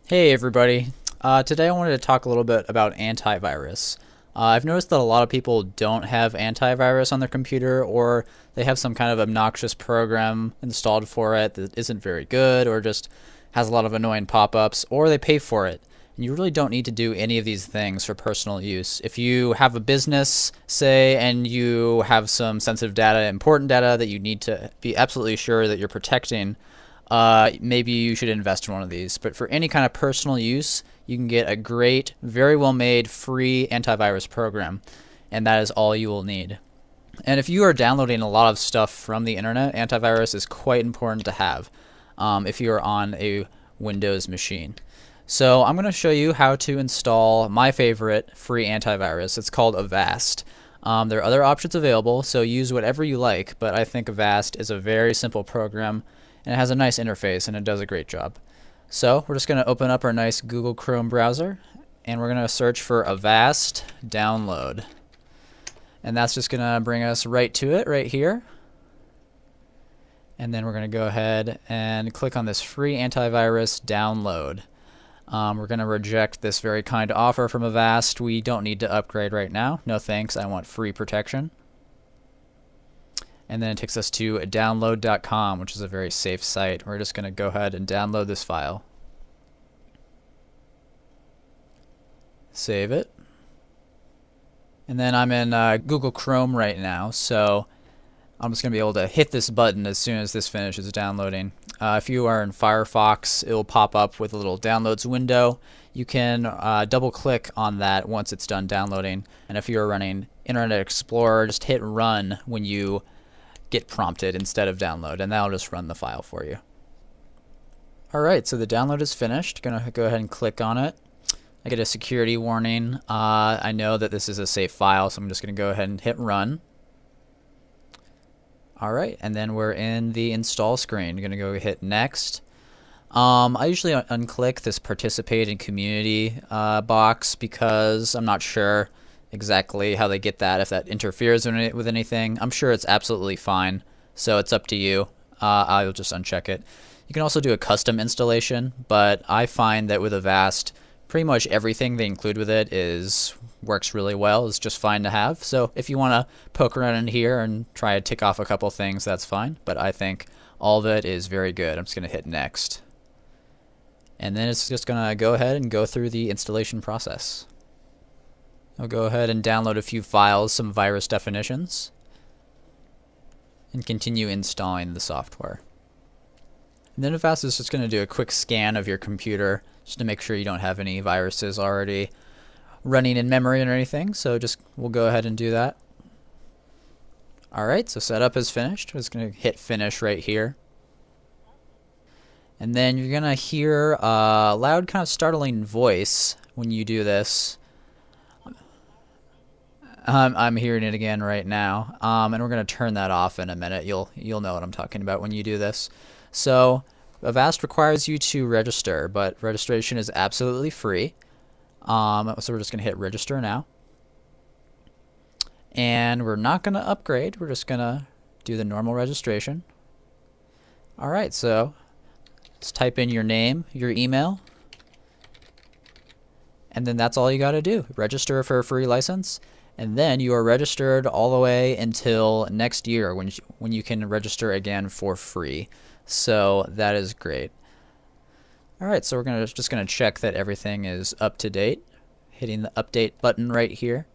Hey everybody. Today I wanted to talk a little bit about antivirus. I've noticed that a lot of people don't have antivirus on their computer, or they have some kind of obnoxious program installed for it that isn't very good or just has a lot of annoying pop-ups, or they pay for it. And you really don't need to do any of these things for personal use. If you have a business, say, and you have some sensitive data, important data that you need to be absolutely sure that you're protecting, maybe you should invest in one of these. But for any kind of personal use, you can get a great, very well made, free antivirus program, and that is all you will need. And if you are downloading a lot of stuff from the internet, antivirus is quite important to have if you are on a Windows machine. So I'm going to show you how to install my favorite free antivirus. It's called Avast. There are other options available, so use whatever you like, but I think Avast is a very simple program, and it has a nice interface, and it does a great job. So we're just going to open up our nice Google Chrome browser, and we're going to search for Avast download. And that's just going to bring us right to it right here. And then we're going to go ahead and click on this free antivirus download. We're going to reject this very kind offer from Avast. We don't need to upgrade right now. No thanks, I want free protection. And then it takes us to download.com, which is a very safe site. We're just going to go ahead and download this file. Save it. And then I'm in Google Chrome right now, so I'm just going to be able to hit this button as soon as this finishes downloading. If you are in Firefox, it will pop up with a little downloads window. You can double click on that once it's done downloading. And if you're running Internet Explorer, just hit run when you get prompted instead of download, and that'll just run the file for you. Alright, so the download is finished. Gonna go ahead and click on it. I get a security warning. I know that this is a safe file, so I'm just gonna go ahead and hit run. Alright, and then we're in the install screen. You're gonna go hit next. I usually unclick this participate in community box because I'm not sure exactly how they get that, if that interferes with anything. I'm sure it's absolutely fine, so it's up to you. I'll just uncheck it. You can also do a custom installation, but I find that with Avast, pretty much everything they include with it works really well. It's just fine to have. So if you want to poke around in here and try to tick off a couple things, that's fine. But I think all of it is very good. I'm just going to hit next. And then it's just going to go ahead and go through the installation process. I'll go ahead and download a few files, some virus definitions, and continue installing the software. And then Avast is just going to do a quick scan of your computer just to make sure you don't have any viruses already running in memory or anything. So we'll go ahead and do that. Alright, so setup is finished. I'm just going to hit finish right here. And then you're going to hear a loud, kind of startling voice when you do this. I'm hearing it again right now, and we're going to turn that off in a minute. You'll know what I'm talking about when you do this. So Avast requires you to register, but registration is absolutely free. So we're just going to hit register now. And we're not going to upgrade. We're just going to do the normal registration. Alright, so let's type in your name, your email, and then that's all you got to do. Register for a free license. And then you are registered all the way until next year when you can register again for free. So that is great. Alright, so we're just gonna check that everything is up to date. Hitting the update button right here.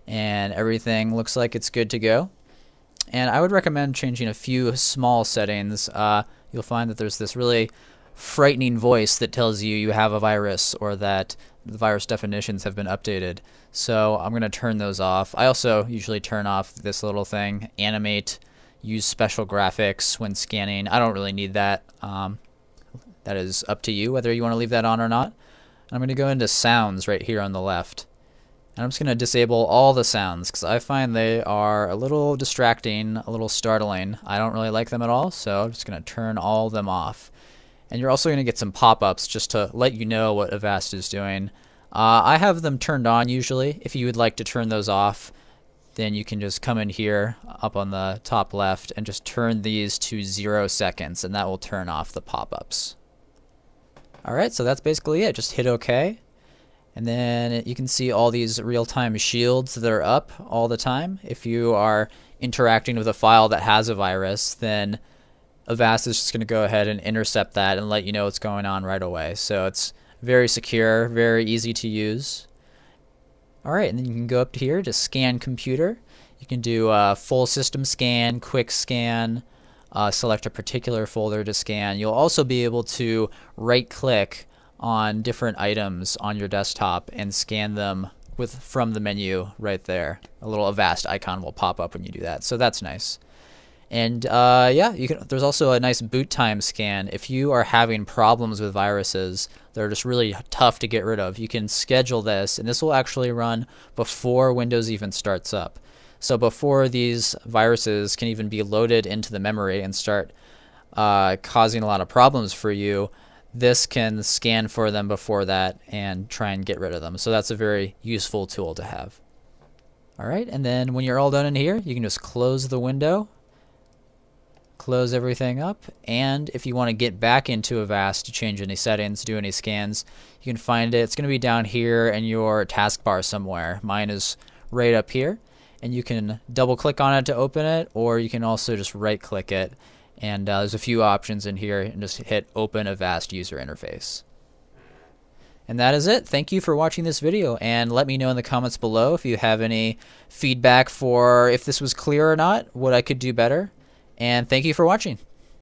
And everything looks like it's good to go. And I would recommend changing a few small settings. You'll find that there's this really frightening voice that tells you have a virus or that the virus definitions have been updated. So I'm going to turn those off. I also usually turn off this little thing, animate, use special graphics when scanning. I don't really need that. That is up to you whether you want to leave that on or not. I'm going to go into sounds right here on the left. And I'm just going to disable all the sounds because I find they are a little distracting, a little startling. I don't really like them at all, so I'm just going to turn all of them off. And you're also going to get some pop-ups just to let you know what Avast is doing. I have them turned on usually. If you would like to turn those off, then you can just come in here up on the top left and just turn these to 0 seconds, and that will turn off the pop-ups. Alright, so that's basically it. Just hit OK. And then you can see all these real-time shields that are up all the time. If you are interacting with a file that has a virus, then Avast is just going to go ahead and intercept that and let you know what's going on right away. So it's very secure, very easy to use. Alright, and then you can go up to here to scan computer. You can do a full system scan, quick scan, select a particular folder to scan. You'll also be able to right-click on different items on your desktop and scan them from the menu right there. A little Avast icon will pop up when you do that, so that's nice. And yeah, there's also a nice boot time scan. If you are having problems with viruses that are just really tough to get rid of, you can schedule this, and this will actually run before Windows even starts up. So before these viruses can even be loaded into the memory and start causing a lot of problems for you, this can scan for them before that and try and get rid of them. So that's a very useful tool to have. Alright, and then when you're all done in here, you can just close the window, close everything up, and if you want to get back into Avast to change any settings, do any scans, you can find it. It's going to be down here in your taskbar somewhere. Mine is right up here, and you can double click on it to open it, or you can also just right click it, and there's a few options in here, and just hit Open Avast User Interface. And that is it. Thank you for watching this video, and let me know in the comments below if you have any feedback for if this was clear or not, what I could do better. And thank you for watching.